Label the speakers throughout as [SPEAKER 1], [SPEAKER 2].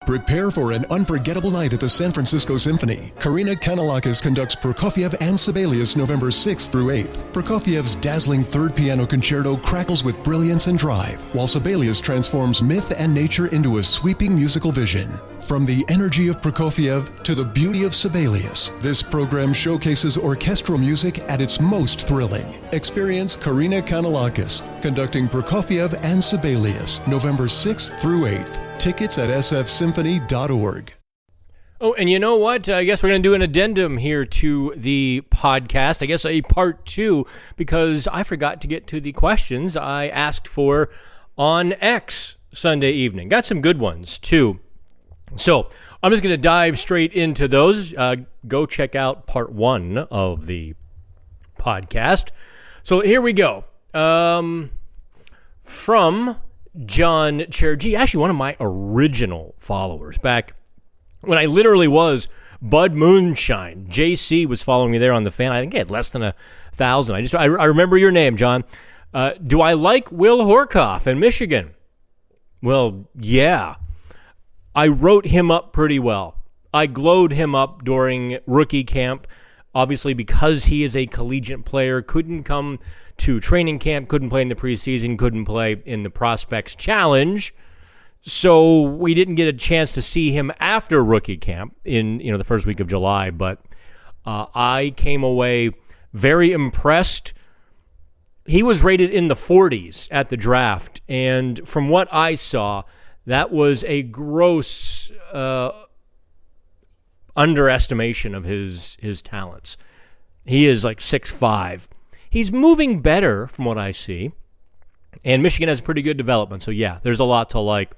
[SPEAKER 1] Prepare for an unforgettable night at the San Francisco Symphony. Karina Kanalakis conducts Prokofiev and Sibelius November 6th through 8th. Prokofiev's dazzling third piano concerto crackles with brilliance and drive, while Sibelius transforms myth and nature into a sweeping musical vision. From the energy of Prokofiev to the beauty of Sibelius, this program showcases orchestral music at its most thrilling. Experience Karina Kanalakis conducting Prokofiev and Sibelius November 6th through 8th. Tickets at sfsymphony.org.
[SPEAKER 2] Oh, and you know what? I guess we're going to do an addendum here to the podcast. I guess a part 2, because I forgot to get to the questions I asked for on X Sunday evening. Got some good ones, too. So I'm just going to dive straight into those. Go check out part 1 of the podcast. So here we go. From John Chergy, actually one of my original followers back when I literally was Bud Moonshine. JC was following me there on the fan. I think I had less than 1,000. I remember your name, John. Do I like Will Horkoff in Michigan? Well, yeah. I wrote him up pretty well. I glowed him up during rookie camp, obviously because he is a collegiate player, couldn't come to training camp, couldn't play in the preseason, couldn't play in the Prospects Challenge. So we didn't get a chance to see him after rookie camp in the first week of July, but I came away very impressed. He was rated in the 40s at the draft, and from what I saw, that was a gross underestimation of his talents. He is like 6'5". He's moving better from what I see, and Michigan has pretty good development. So, yeah, there's a lot to like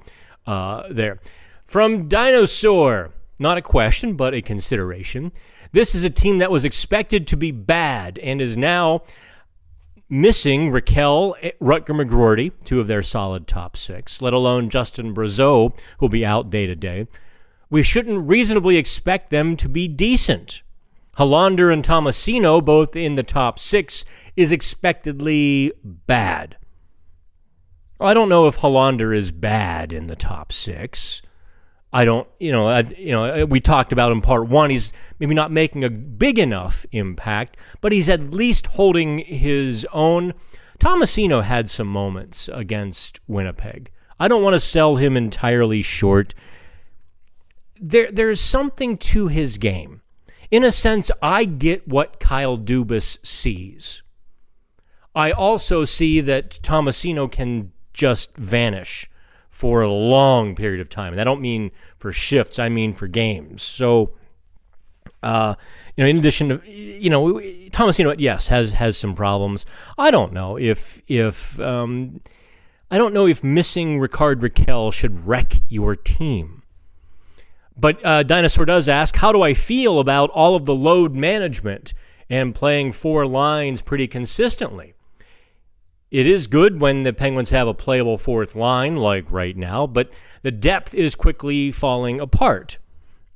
[SPEAKER 2] there. From Dinosaur, not a question, but a consideration. This is a team that was expected to be bad and is now missing Raquel, Rutger McGroarty, 2 of their solid top 6, let alone Justin Brazeau, who'll be out day-to-day. We shouldn't reasonably expect them to be decent. Hollander and Tomasino, both in the top 6, is expectedly bad. I don't know if Hollander is bad in the top 6. We talked about in part 1, he's maybe not making a big enough impact, but he's at least holding his own. Tomasino had some moments against Winnipeg. I don't want to sell him entirely short. There's something to his game. In a sense, I get what Kyle Dubas sees. I also see that Tomasino can just vanish for a long period of time. And I don't mean for shifts, I mean for games. So, in addition to, Tomasino, yes, has some problems. I don't know if missing Ricard Raquel should wreck your team. But Dinosaur does ask, how do I feel about all of the load management and playing 4 lines pretty consistently? It is good when the Penguins have a playable 4th line, like right now, but the depth is quickly falling apart.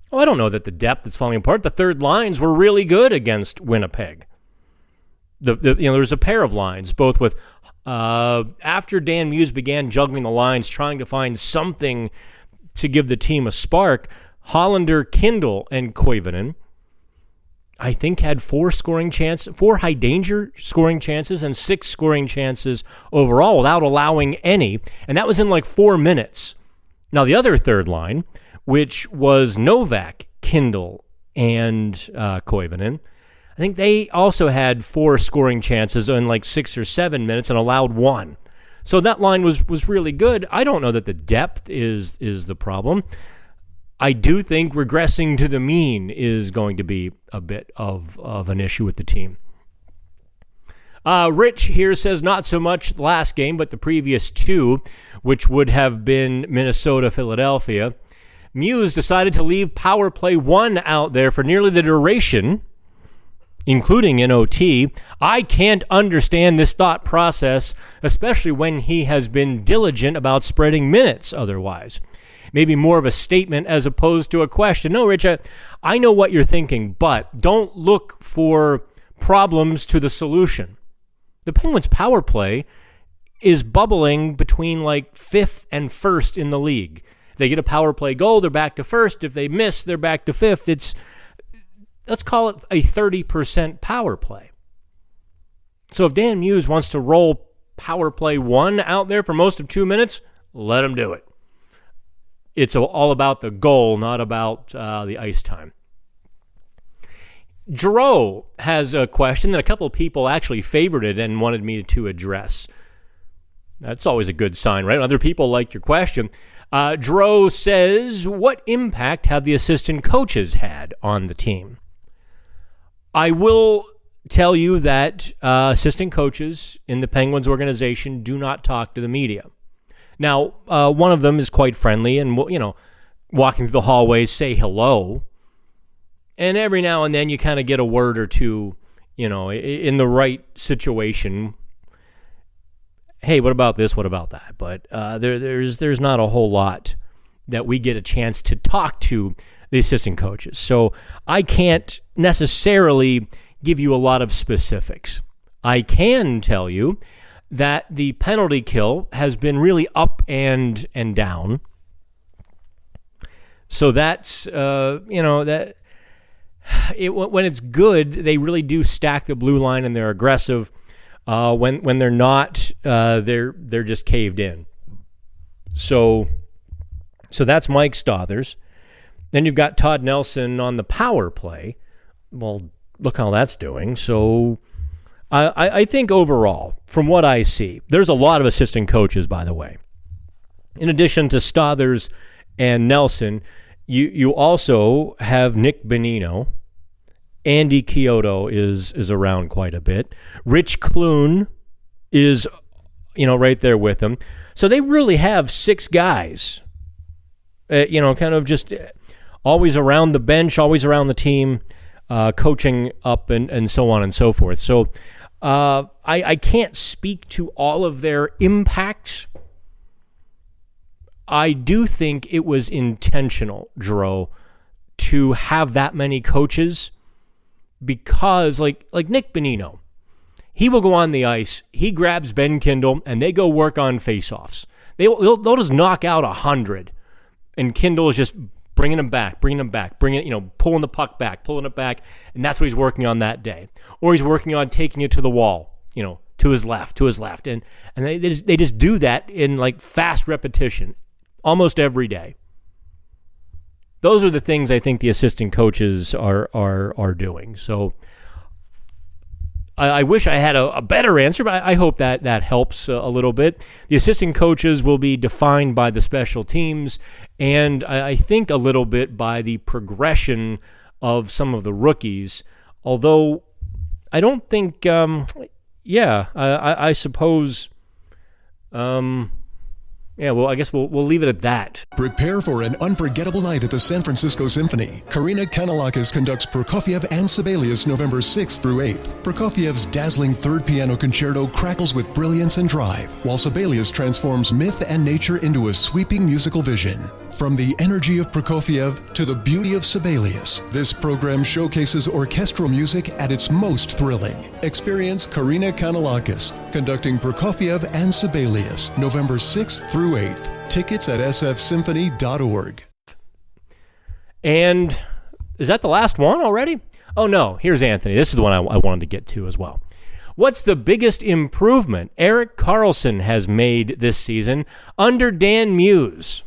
[SPEAKER 2] Oh, I don't know that the depth is falling apart. The 3rd lines were really good against Winnipeg. There's a pair of lines, both with after Dan Muse began juggling the lines, trying to find something to give the team a spark. Hollander, Kindle, and Koivunen, I think, had 4 high-danger scoring chances and 6 scoring chances overall without allowing any, and that was in like 4 minutes. Now, the other 3rd line, which was Novak, Kindle, and Koivunen, I think they also had 4 scoring chances in like 6 or 7 minutes and allowed 1. So that line was really good. I don't know that the depth is the problem. I do think regressing to the mean is going to be a bit of an issue with the team. Rich here says not so much the last game, but the previous 2, which would have been Minnesota-Philadelphia. Muse decided to leave power play 1 out there for nearly the duration, including in OT. I can't understand this thought process, especially when he has been diligent about spreading minutes otherwise. Maybe more of a statement as opposed to a question. No, Rich, I know what you're thinking, but don't look for problems to the solution. The Penguins' power play is bubbling between like 5th and 1st in the league. they get a power play goal, they're back to first. If they miss, they're back to fifth. Let's call it a 30% power play. So if Dan Muse wants to roll power play 1 out there for most of 2 minutes, let him do it. It's all about the goal, not about the ice time. Dro has a question that a couple of people actually favorited and wanted me to address. That's always a good sign, right? Other people like your question. Dro says, what impact have the assistant coaches had on the team? I will tell you that assistant coaches in the Penguins organization do not talk to the media. Now, one of them is quite friendly and, walking through the hallways, say hello. And every now and then you kind of get a word or two, in the right situation. Hey, what about this? What about that? But there's not a whole lot that we get a chance to talk to the assistant coaches. So I can't necessarily give you a lot of specifics. I can tell you that the penalty kill has been really up and down. So that's, that... when it's good, they really do stack the blue line and they're aggressive. When they're not, they're just caved in. So that's Mike Stothers. Then you've got Todd Nelson on the power play. Well, look how that's doing. So I think overall, from what I see, there's a lot of assistant coaches, by the way. In addition to Stothers and Nelson, you also have Nick Bonino. Andy Chiodo is around quite a bit. Rich Kloon is, right there with him. So they really have 6 guys, kind of just always around the bench, always around the team, coaching up and so on and so forth. So I can't speak to all of their impacts. I do think it was intentional, Dro, to have that many coaches because, like Nick Bonino, he will go on the ice, he grabs Ben Kindle, and they go work on faceoffs. They'll just knock out 100, and Kindle is just bringing him back, pulling the puck back, pulling it back, and that's what he's working on that day. Or he's working on taking it to the wall, to his left, and they just do that in like fast repetition almost every day. Those are the things I think the assistant coaches are doing. So I wish I had a better answer, but I hope that helps a little bit. The assistant coaches will be defined by the special teams and I think a little bit by the progression of some of the rookies, although I don't think, I suppose... I guess we'll leave it at that.
[SPEAKER 1] Prepare for an unforgettable night at the San Francisco Symphony. Karina Kanalakis conducts Prokofiev and Sibelius November 6th through 8th. Prokofiev's dazzling third piano concerto crackles with brilliance and drive, while Sibelius transforms myth and nature into a sweeping musical vision. From the energy of Prokofiev to the beauty of Sibelius, this program showcases orchestral music at its most thrilling. Experience Karina Kanalakis conducting Prokofiev and Sibelius November 6th through 8th. Tickets at sfsymphony.org.
[SPEAKER 2] And is that the last one already? Oh no, here's Anthony. This is the one I wanted to get to as well. What's the biggest improvement Erik Karlsson has made this season under Dan Muse?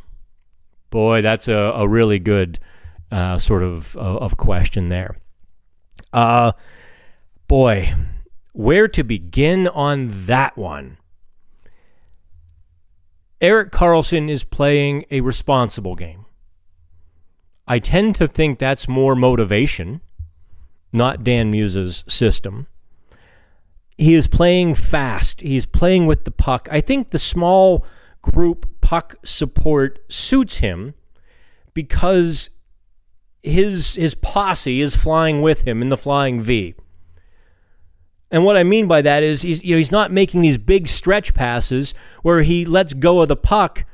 [SPEAKER 2] Boy, that's a really good sort of question there. Boy, where to begin on that one? Erik Karlsson is playing a responsible game. I tend to think that's more motivation, not Dan Muse's system. He is playing fast. He's playing with the puck. I think the small group puck support suits him because his posse is flying with him in the flying V. And what I mean by that is he's not making these big stretch passes where he lets go of the puck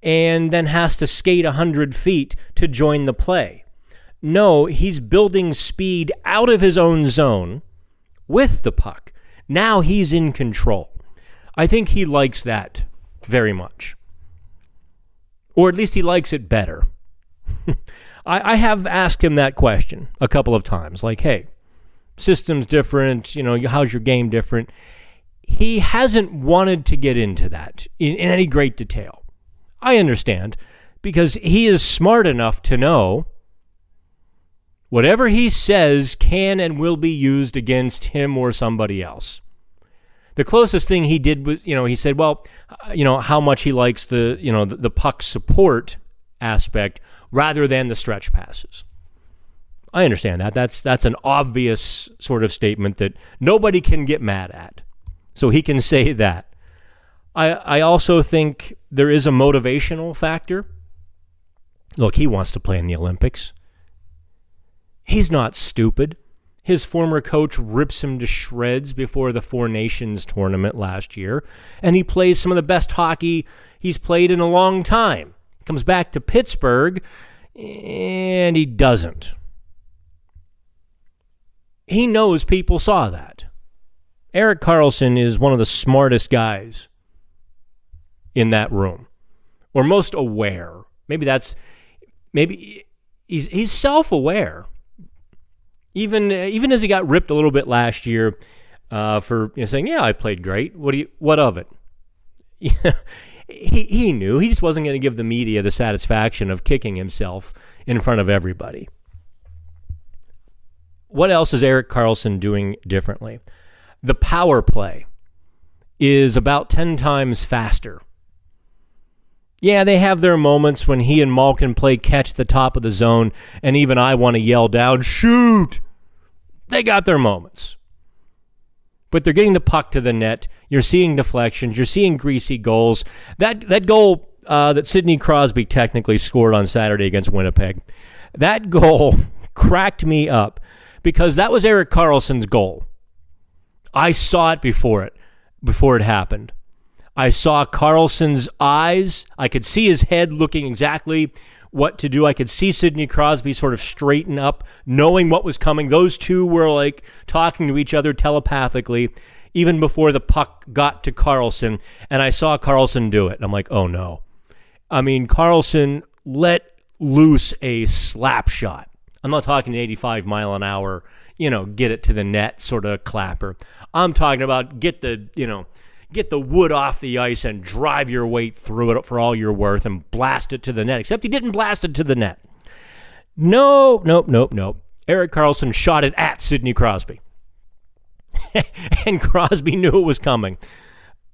[SPEAKER 2] and then has to skate 100 feet to join the play. No, he's building speed out of his own zone with the puck. Now he's in control. I think he likes that very much. Or at least he likes it better. I have asked him that question a couple of times. Like, hey, system's different. How's your game different? He hasn't wanted to get into that in any great detail. I understand, because he is smart enough to know whatever he says can and will be used against him or somebody else. The closest thing he did was, he said, well, how much he likes the puck support aspect rather than the stretch passes. I understand that. That's an obvious sort of statement that nobody can get mad at. So he can say that. I also think there is a motivational factor. Look, he wants to play in the Olympics. He's not stupid. His former coach rips him to shreds before the Four Nations tournament last year, and he plays some of the best hockey he's played in a long time. He comes back to Pittsburgh, and he doesn't. He knows people saw that. Erik Karlsson is one of the smartest guys in that room, or most aware. Maybe he's self-aware. Even as he got ripped a little bit last year for saying, "Yeah, I played great. What of it?" He knew. He just wasn't going to give the media the satisfaction of kicking himself in front of everybody. What else is Erik Karlsson doing differently? The power play is about 10 times faster. Yeah, they have their moments when he and Malkin play catch at the top of the zone, and even I want to yell down, shoot! They got their moments. But they're getting the puck to the net. You're seeing deflections. You're seeing greasy goals. That goal that Sidney Crosby technically scored on Saturday against Winnipeg, that goal cracked me up because that was Erik Karlsson's goal. I saw it before it happened. I saw Karlsson's eyes. I could see his head looking exactly what to do. I could see Sidney Crosby sort of straighten up, knowing what was coming. Those two were like talking to each other telepathically even before the puck got to Karlsson, and I saw Karlsson do it. I'm like, oh no. I mean, Karlsson let loose a slap shot. I'm not talking an 85 mile an hour, get it to the net sort of clapper. I'm talking about get the wood off the ice and drive your weight through it for all you're worth and blast it to the net. Except he didn't blast it to the net. Nope. Erik Karlsson shot it at Sidney Crosby. And Crosby knew it was coming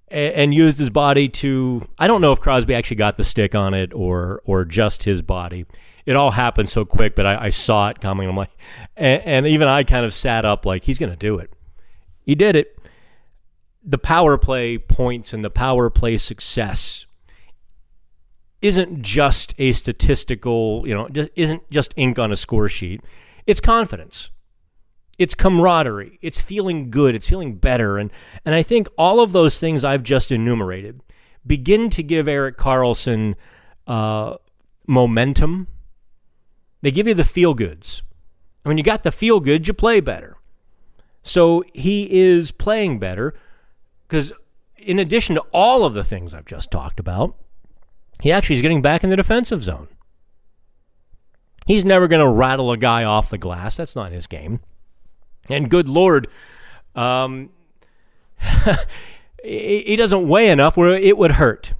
[SPEAKER 2] and used his body to... I don't know if Crosby actually got the stick on it or just his body. It all happened so quick, but I saw it coming. I'm like, and even I kind of sat up like, he's going to do it. He did it. The power play points and the power play success isn't just a statistical, isn't just ink on a score sheet. It's confidence. It's camaraderie. It's feeling good. It's feeling better. And I think all of those things I've just enumerated begin to give Erik Karlsson momentum. They give you the feel-goods. And when you got the feel-goods, you play better. So he is playing better because in addition to all of the things I've just talked about, he actually is getting back in the defensive zone. He's never going to rattle a guy off the glass. That's not his game. And good Lord, he doesn't weigh enough where it would hurt.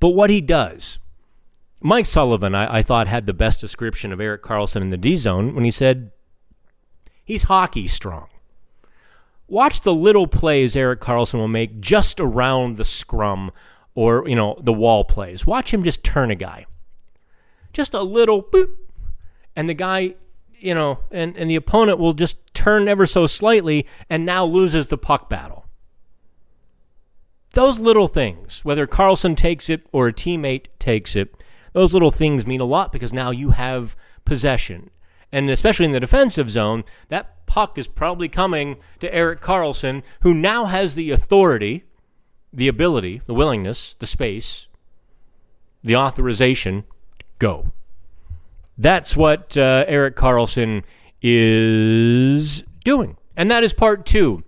[SPEAKER 2] But what he does, Mike Sullivan, I thought, had the best description of Erik Karlsson in the D zone when he said, he's hockey strong. Watch the little plays Erik Karlsson will make just around the scrum or, the wall plays. Watch him just turn a guy. Just a little boop. And the guy, and the opponent will just turn ever so slightly and now loses the puck battle. Those little things, whether Karlsson takes it or a teammate takes it, those little things mean a lot because now you have possession. And especially in the defensive zone, that puck is probably coming to Erik Karlsson, who now has the authority, the ability, the willingness, the space, the authorization to go. That's what Erik Karlsson is doing. And that is part 2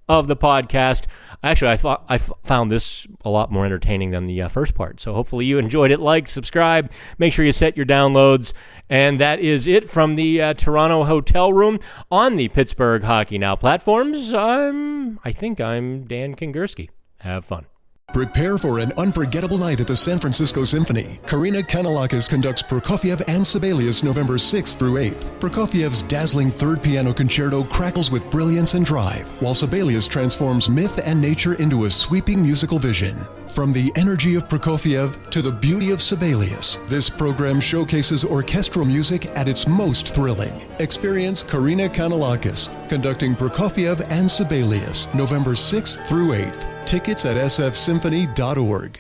[SPEAKER 2] of the podcast. Actually, I found this a lot more entertaining than the first part. So hopefully you enjoyed it. Like, subscribe, make sure you set your downloads. And that is it from the Toronto hotel room on the Pittsburgh Hockey Now platforms. I think I'm Dan Kingerski. Have fun.
[SPEAKER 1] Prepare for an unforgettable night at the San Francisco Symphony. Karina Kanalakis conducts Prokofiev and Sibelius November 6th through 8th. Prokofiev's dazzling third piano concerto crackles with brilliance and drive, while Sibelius transforms myth and nature into a sweeping musical vision. From the energy of Prokofiev to the beauty of Sibelius, this program showcases orchestral music at its most thrilling. Experience Karina Kanalakis conducting Prokofiev and Sibelius November 6th through 8th. Tickets at sfsymphony.org.